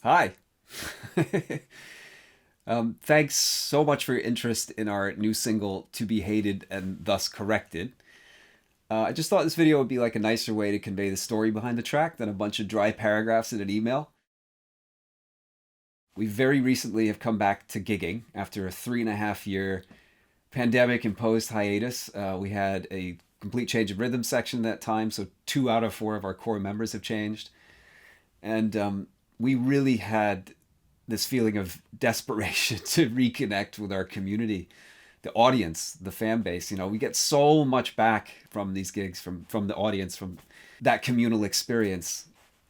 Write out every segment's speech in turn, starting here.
Hi. Thanks so much for your interest in our new single, To Be Hated and Thus Corrected. I just thought this video would be like a nicer way to convey the story behind the track than a bunch of dry paragraphs in an email. We very recently have come back to gigging after a 3.5 year pandemic imposed hiatus. We had a complete change of rhythm section that time, so 2 out of 4 of our core members have changed. And we really had this feeling of desperation to reconnect with our community, the audience, the fan base. We get so much back from these gigs, from the audience, from that communal experience,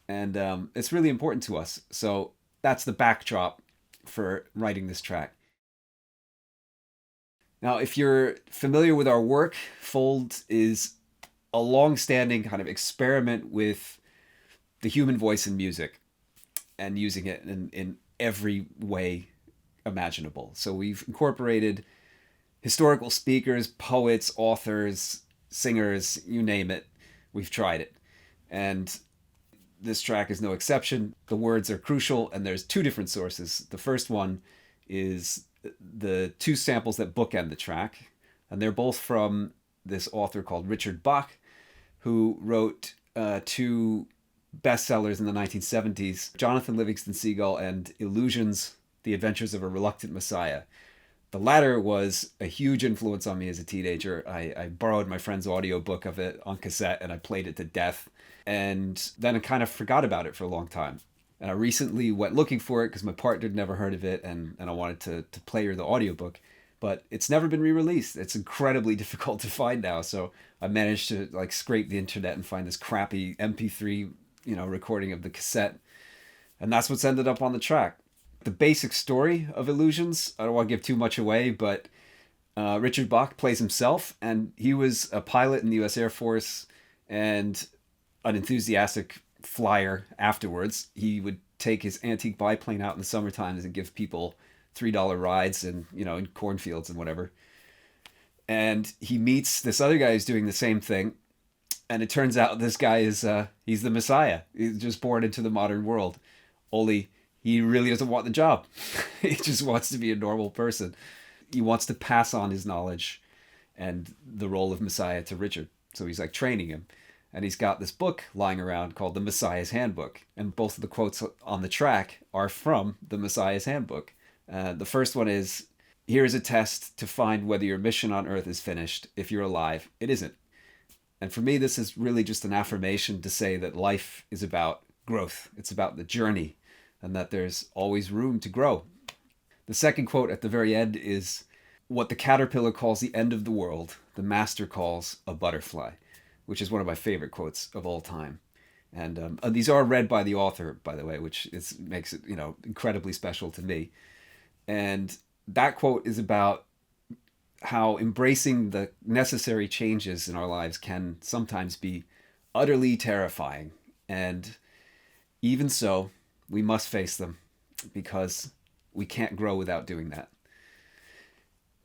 and it's really important to us. So that's the backdrop for writing this track. Now, if you're familiar with our work, Fold is a long-standing kind of experiment with the human voice in music and using it in every way imaginable. So we've incorporated historical speakers, poets, authors, singers, you name it. We've tried it. And this track is no exception. The words are crucial, and there's two different sources. The first one is the two samples that bookend the track, and they're both from this author called Richard Bach, who wrote two bestsellers in the 1970s, Jonathan Livingston Seagull and Illusions, The Adventures of a Reluctant Messiah. The latter was a huge influence on me as a teenager. I borrowed my friend's audiobook of it on cassette and I played it to death. And then I kind of forgot about it for a long time. And I recently went looking for it because my partner had never heard of it, and I wanted to play her the audiobook. But it's never been re-released. It's incredibly difficult to find now. So I managed to like scrape the internet and find this crappy MP3 recording of the cassette, and that's what's ended up on the track. The basic story of Illusions, I don't want to give too much away, but Richard Bach plays himself, and he was a pilot in the U.S. Air Force and an enthusiastic flyer afterwards. He would take his antique biplane out in the summertime and give people $3 rides and in cornfields and whatever. And he meets this other guy who's doing the same thing, and it turns out this guy is he's the Messiah. He's just born into the modern world. Only he really doesn't want the job. He just wants to be a normal person. He wants to pass on his knowledge and the role of Messiah to Richard. So he's like training him. And he's got this book lying around called The Messiah's Handbook. And both of the quotes on the track are from The Messiah's Handbook. The first one is, "Here is a test to find whether your mission on earth is finished. If you're alive, it isn't." And for me, this is really just an affirmation to say that life is about growth. It's about the journey, and that there's always room to grow. The second quote at the very end is, "What the caterpillar calls the end of the world, the master calls a butterfly," which is one of my favorite quotes of all time. And these are read by the author, by the way, which makes it incredibly special to me. And that quote is about how embracing the necessary changes in our lives can sometimes be utterly terrifying. And even so, we must face them because we can't grow without doing that.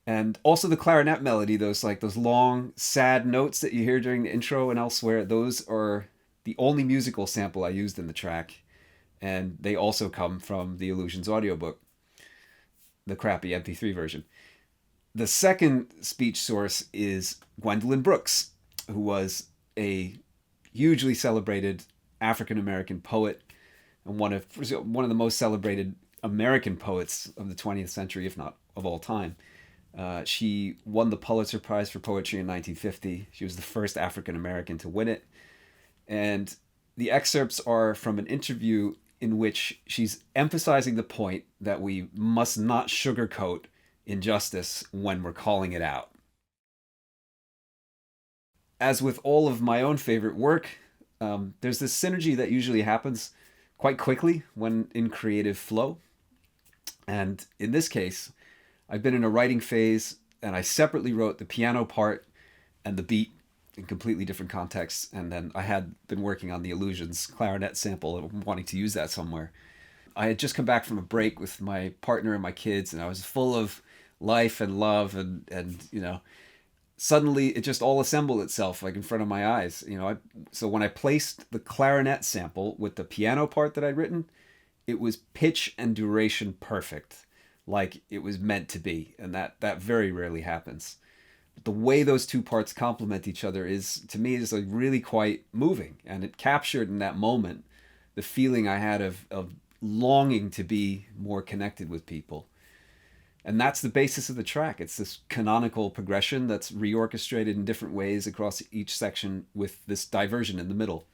And also the clarinet melody, those long, sad notes that you hear during the intro and elsewhere, those are the only musical sample I used in the track. And they also come from the Illusions audiobook, the crappy MP3 version. The second speech source is Gwendolyn Brooks, who was a hugely celebrated African American poet and one of the most celebrated American poets of the 20th century, if not of all time. She won the Pulitzer Prize for Poetry in 1950. She was the first African American to win it. And the excerpts are from an interview in which she's emphasizing the point that we must not sugarcoat injustice when we're calling it out. As with all of my own favorite work, there's this synergy that usually happens quite quickly when in creative flow. And in this case, I've been in a writing phase and I separately wrote the piano part and the beat in completely different contexts. And then I had been working on the Illusions clarinet sample and wanting to use that somewhere. I had just come back from a break with my partner and my kids, and I was full of life and love, and suddenly it just all assembled itself like in front of my eyes. So when I placed the clarinet sample with the piano part that I'd written, it was pitch and duration perfect, like it was meant to be, and that very rarely happens. But the way those two parts complement each other is, to me, is like really quite moving, and it captured in that moment the feeling I had of longing to be more connected with people. And that's the basis of the track. It's this canonical progression that's reorchestrated in different ways across each section with this diversion in the middle.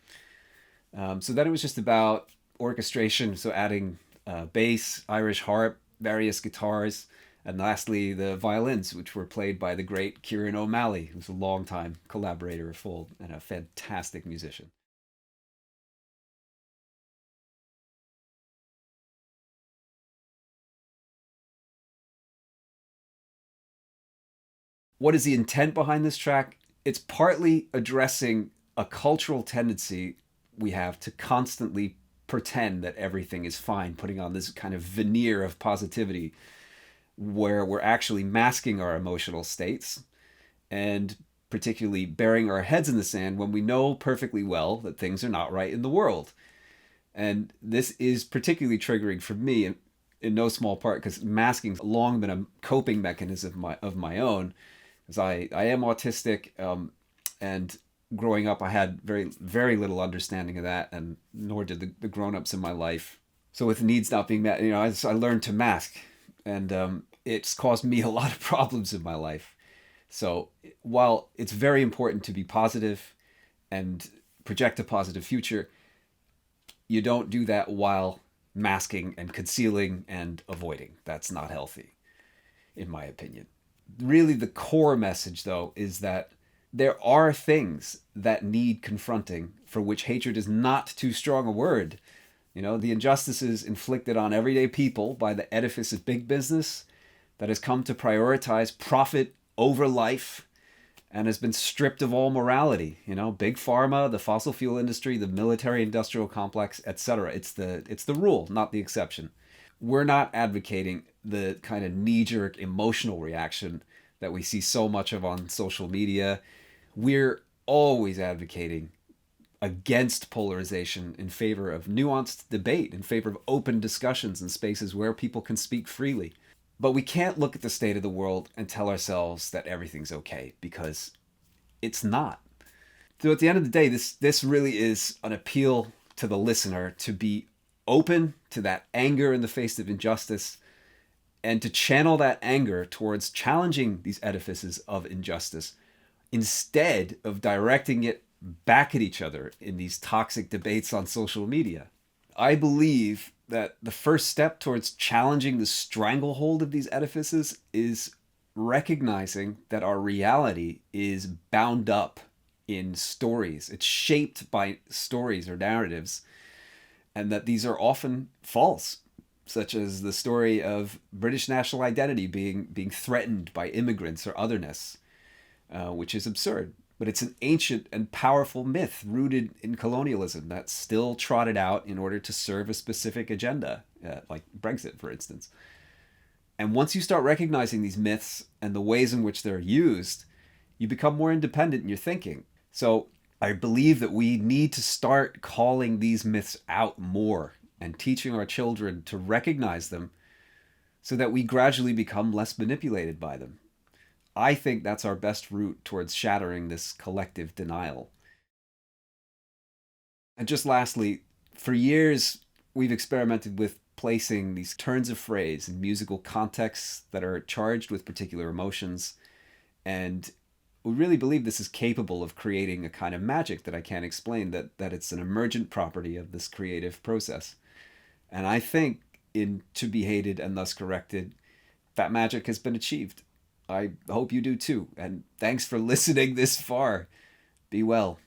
So then it was just about orchestration, so adding bass, Irish harp, various guitars, and lastly the violins, which were played by the great Kieran O'Malley, who's a longtime collaborator of Fold and a fantastic musician. What is the intent behind this track? It's partly addressing a cultural tendency we have to constantly pretend that everything is fine, putting on this kind of veneer of positivity where we're actually masking our emotional states and particularly burying our heads in the sand when we know perfectly well that things are not right in the world. And this is particularly triggering for me in no small part because masking's long been a coping mechanism of my own, as I am autistic, and growing up I had very little understanding of that, and nor did the grown-ups in my life. So with needs not being met, I learned to mask, and it's caused me a lot of problems in my life. So while it's very important to be positive and project a positive future, you don't do that while masking and concealing and avoiding. That's not healthy, in my opinion. Really, the core message, though, is that there are things that need confronting, for which hatred is not too strong a word. The injustices inflicted on everyday people by the edifice of big business that has come to prioritize profit over life and has been stripped of all morality. Big pharma, the fossil fuel industry, the military industrial complex, etc. It's the rule, not the exception. We're not advocating the kind of knee-jerk emotional reaction that we see so much of on social media. We're always advocating against polarization, in favor of nuanced debate, in favor of open discussions and spaces where people can speak freely. But we can't look at the state of the world and tell ourselves that everything's okay, because it's not. So at the end of the day, this really is an appeal to the listener to be open to that anger in the face of injustice and to channel that anger towards challenging these edifices of injustice instead of directing it back at each other in these toxic debates on social media. I believe that the first step towards challenging the stranglehold of these edifices is recognizing that our reality is bound up in stories. It's shaped by stories or narratives, and that these are often false, such as the story of British national identity being threatened by immigrants or otherness, which is absurd. But it's an ancient and powerful myth rooted in colonialism that's still trotted out in order to serve a specific agenda, like Brexit, for instance. And once you start recognizing these myths and the ways in which they're used, you become more independent in your thinking. So I believe that we need to start calling these myths out more and teaching our children to recognize them so that we gradually become less manipulated by them. I think that's our best route towards shattering this collective denial. And just lastly, for years, we've experimented with placing these turns of phrase in musical contexts that are charged with particular emotions. And we really believe this is capable of creating a kind of magic that I can't explain, that it's an emergent property of this creative process. And I think in To Be Hated and Thus Corrected, that magic has been achieved. I hope you do too. And thanks for listening this far. Be well.